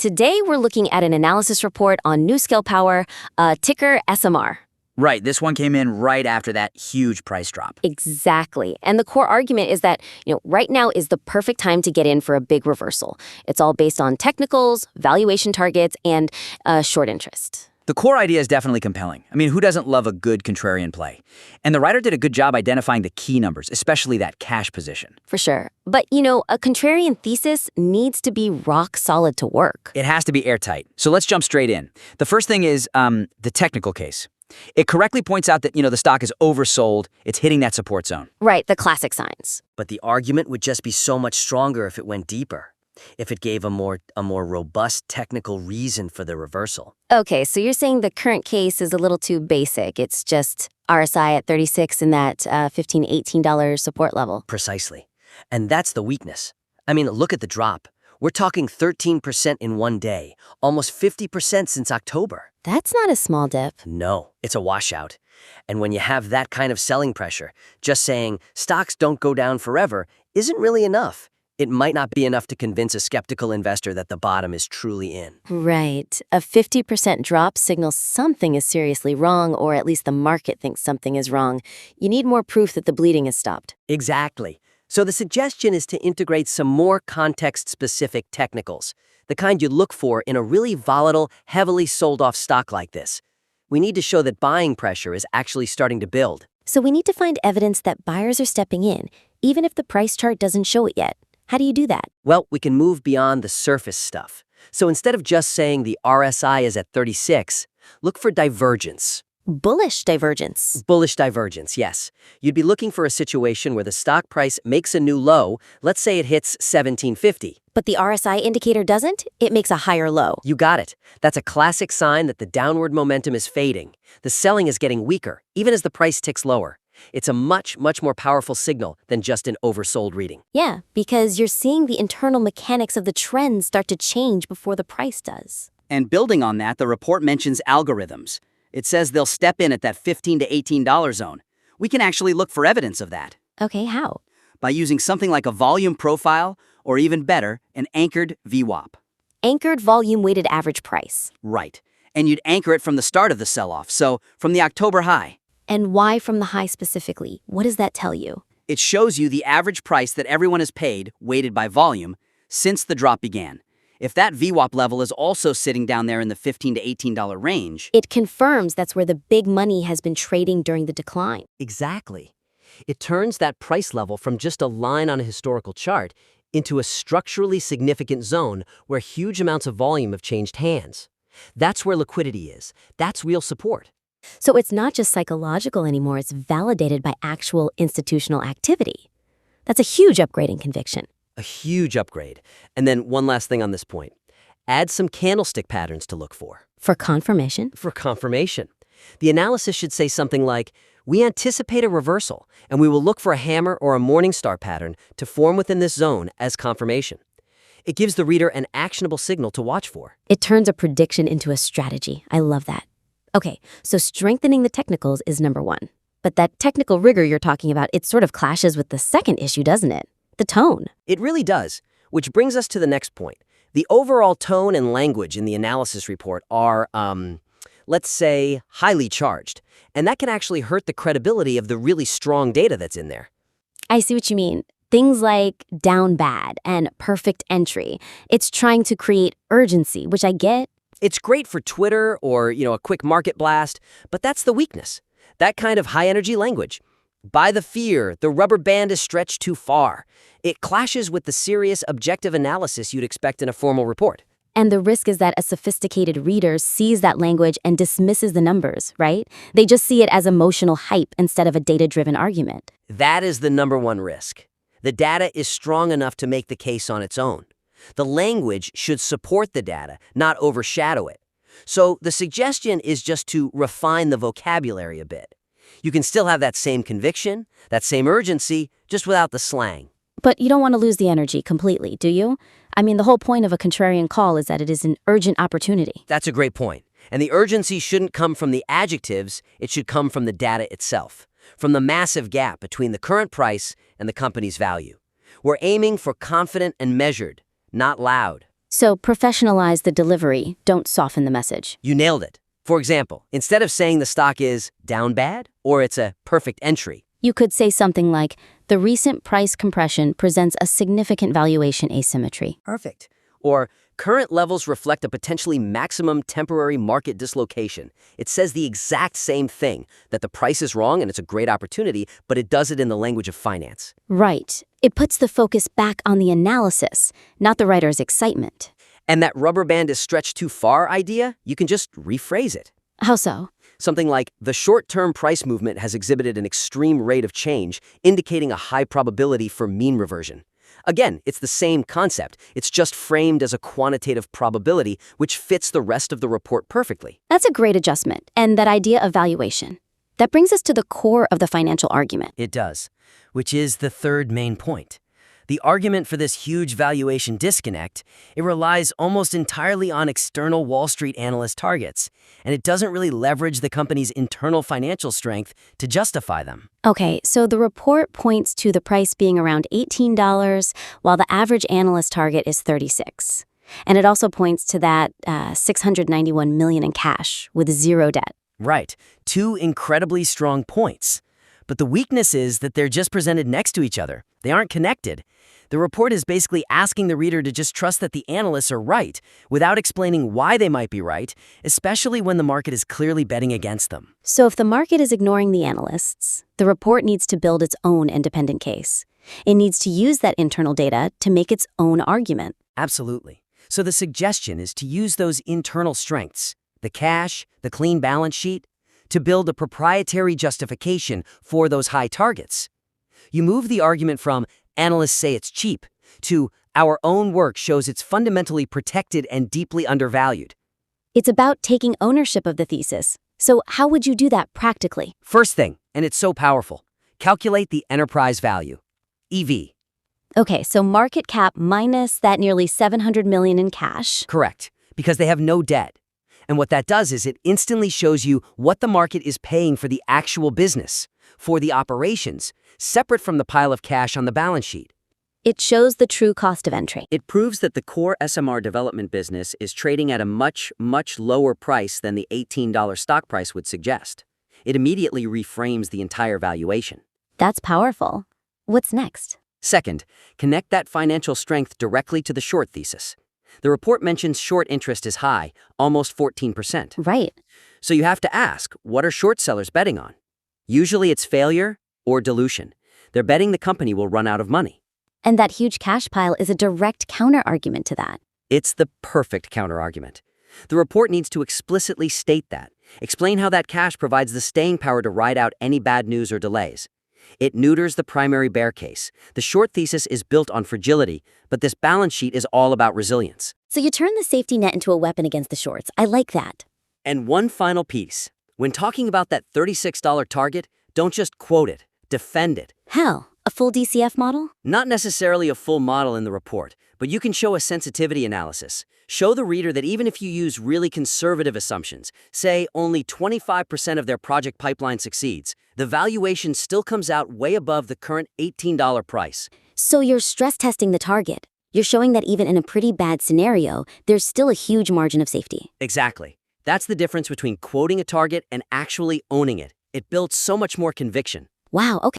Today we're looking at an analysis report on NuScale Power, ticker SMR. Right, this one came in right after that huge price drop. Exactly. And the core argument is that, right now is the perfect time to get in for a big reversal. It's all based on technicals, valuation targets, and short interest. The core idea is definitely compelling. I mean, who doesn't love a good contrarian play? And the writer did a good job identifying the key numbers, especially that cash position. For sure. But, a contrarian thesis needs to be rock solid to work. It has to be airtight. So let's jump straight in. The first thing is the technical case. It correctly points out that, the stock is oversold. It's hitting that support zone. Right, the classic signs. But the argument would just be so much stronger if it went deeper, if it gave a more robust technical reason for the reversal. Okay, so you're saying the current case is a little too basic. It's just RSI at 36 and that $15, $18 support level. Precisely. And that's the weakness. I mean, look at the drop. We're talking 13% in one day, almost 50% since October. That's not a small dip. No, it's a washout. And when you have that kind of selling pressure, just saying stocks don't go down forever isn't really enough. It might not be enough to convince a skeptical investor that the bottom is truly in. Right. A 50% drop signals something is seriously wrong, or at least the market thinks something is wrong. You need more proof that the bleeding has stopped. Exactly. So the suggestion is to integrate some more context-specific technicals, the kind you look for in a really volatile, heavily sold-off stock like this. We need to show that buying pressure is actually starting to build. So we need to find evidence that buyers are stepping in, even if the price chart doesn't show it yet. How do you do that? Well, we can move beyond the surface stuff. So instead of just saying the RSI is at 36, look for divergence. Bullish divergence. Bullish divergence, yes. You'd be looking for a situation where the stock price makes a new low. Let's say it hits 1750. But the RSI indicator doesn't? It makes a higher low. You got it. That's a classic sign that the downward momentum is fading. The selling is getting weaker, even as the price ticks lower. It's a much more powerful signal than just an oversold reading. Yeah, because you're seeing the internal mechanics of the trend start to change before the price does. And building on that, the report mentions algorithms. It says they'll step in at that $15 to $18 zone. We can actually look for evidence of that. Okay, how? By using something like a volume profile, or even better, an anchored VWAP. Anchored volume weighted average price. Right. And you'd anchor it from the start of the sell-off, so from the October high. And why from the high specifically? What does that tell you? It shows you the average price that everyone has paid, weighted by volume, since the drop began. If that VWAP level is also sitting down there in the $15 to $18 range, it confirms that's where the big money has been trading during the decline. Exactly. It turns that price level from just a line on a historical chart into a structurally significant zone where huge amounts of volume have changed hands. That's where liquidity is. That's real support. So it's not just psychological anymore, it's validated by actual institutional activity. That's a huge upgrade in conviction. A huge upgrade. And then one last thing on this point. Add some candlestick patterns to look for. For confirmation? For confirmation. The analysis should say something like, we anticipate a reversal, and we will look for a hammer or a morning star pattern to form within this zone as confirmation. It gives the reader an actionable signal to watch for. It turns a prediction into a strategy. I love that. Okay, so strengthening the technicals is number one. But that technical rigor you're talking about, it sort of clashes with the second issue, doesn't it? The tone. It really does, which brings us to the next point. The overall tone and language in the analysis report are, let's say, highly charged. And that can actually hurt the credibility of the really strong data that's in there. I see what you mean. Things like down bad and perfect entry. It's trying to create urgency, which I get. It's great for Twitter or, a quick market blast, but that's the weakness. That kind of high-energy language. Buy the fear, the rubber band is stretched too far. It clashes with the serious, objective analysis you'd expect in a formal report. And the risk is that a sophisticated reader sees that language and dismisses the numbers, right? They just see it as emotional hype instead of a data-driven argument. That is the number one risk. The data is strong enough to make the case on its own. The language should support the data, not overshadow it. So the suggestion is just to refine the vocabulary a bit. You can still have that same conviction, that same urgency, just without the slang. But you don't want to lose the energy completely, do you? I mean, the whole point of a contrarian call is that it is an urgent opportunity. That's a great point. And the urgency shouldn't come from the adjectives, it should come from the data itself, from the massive gap between the current price and the company's value. We're aiming for confident and measured, not loud. So professionalize the delivery, don't soften the message. You nailed it. For example, instead of saying the stock is down bad or it's a perfect entry, You could say something like, the recent price compression presents a significant valuation asymmetry. perfect. Or current levels reflect a potentially maximum temporary market dislocation. It says the exact same thing, that the price is wrong and it's a great opportunity, but it does it in the language of finance. Right. It puts the focus back on the analysis, not the writer's excitement. And that rubber band is stretched too far idea, you can just rephrase it. How so? Something like, the short-term price movement has exhibited an extreme rate of change, indicating a high probability for mean reversion. Again, it's the same concept. It's just framed as a quantitative probability, which fits the rest of the report perfectly. That's a great adjustment. And that idea of valuation. That brings us to the core of the financial argument. It does, which is the third main point. The argument for this huge valuation disconnect, it relies almost entirely on external Wall Street analyst targets, and it doesn't really leverage the company's internal financial strength to justify them. Okay, so the report points to the price being around $18, while the average analyst target is $36. And it also points to that $691 million in cash with zero debt. Right, two incredibly strong points. But the weakness is that they're just presented next to each other. They aren't connected. The report is basically asking the reader to just trust that the analysts are right, without explaining why they might be right, especially when the market is clearly betting against them. So if the market is ignoring the analysts, the report needs to build its own independent case. It needs to use that internal data to make its own argument. Absolutely. So the suggestion is to use those internal strengths, the cash, the clean balance sheet, to build a proprietary justification for those high targets. You move the argument from analysts say it's cheap to our own work shows it's fundamentally protected and deeply undervalued. It's about taking ownership of the thesis. So how would you do that practically? First thing, and it's so powerful, calculate the enterprise value, EV. Okay, so market cap minus that nearly $700 million in cash. Correct, because they have no debt. And what that does is it instantly shows you what the market is paying for the actual business, for the operations, separate from the pile of cash on the balance sheet. It shows the true cost of entry. It proves that the core SMR development business is trading at a much, much lower price than the $18 stock price would suggest. It immediately reframes the entire valuation. That's powerful. What's next? Second, connect that financial strength directly to the short thesis. The report mentions short interest is high, almost 14%. Right. So you have to ask, what are short sellers betting on? Usually it's failure or dilution. They're betting the company will run out of money. And that huge cash pile is a direct counter-argument to that. It's the perfect counterargument. The report needs to explicitly state that, explain how that cash provides the staying power to ride out any bad news or delays. It neuters the primary bear case. The short thesis is built on fragility, but this balance sheet is all about resilience. So you turn the safety net into a weapon against the shorts. I like that. And one final piece. When talking about that $36 target, don't just quote it, defend it. Hell, a full DCF model? Not necessarily a full model in the report, but you can show a sensitivity analysis. Show the reader that even if you use really conservative assumptions, say only 25% of their project pipeline succeeds, the valuation still comes out way above the current $18 price. So you're stress testing the target. You're showing that even in a pretty bad scenario, there's still a huge margin of safety. Exactly. That's the difference between quoting a target and actually owning it. It builds so much more conviction. Wow, okay.